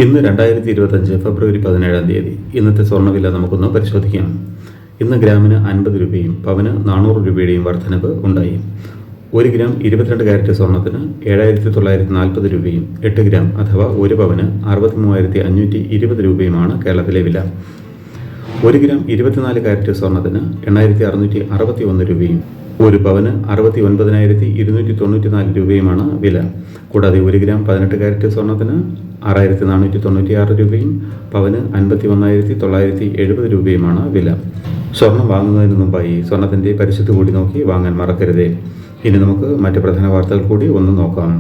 ഇന്ന് 2025 ഫെബ്രുവരി 17 ഇന്നത്തെ സ്വർണ്ണവില നമുക്കൊന്ന് പരിശോധിക്കാം. ഇന്ന് ഗ്രാമിന് 50 രൂപയും പവന് 400 രൂപയുടെയും വർധനവ് ഉണ്ടായി. 1 ഗ്രാം 22 കാരറ്റ് സ്വർണ്ണത്തിന് 7940 രൂപയും 8 ഗ്രാം അഥവാ 1 പവന് 63520 രൂപയുമാണ് കേരളത്തിലെ വില. 1 ഗ്രാം 24 കാരറ്റ് സ്വർണ്ണത്തിന് 8661 രൂപയും 1 പവന് 69,294 രൂപയുമാണ് വില. കൂടാതെ 1 ഗ്രാം 18 കാരറ്റ് സ്വർണ്ണത്തിന് 6496 രൂപയും പവന് 51,970 രൂപയുമാണ് വില. സ്വർണം വാങ്ങുന്നതിന് മുമ്പായി സ്വർണത്തിൻ്റെ പരിശുദ്ധി കൂടി നോക്കി വാങ്ങാൻ മറക്കരുതേ. ഇനി നമുക്ക് മറ്റ് പ്രധാന വാർത്തകൾ കൂടി ഒന്ന് നോക്കാം.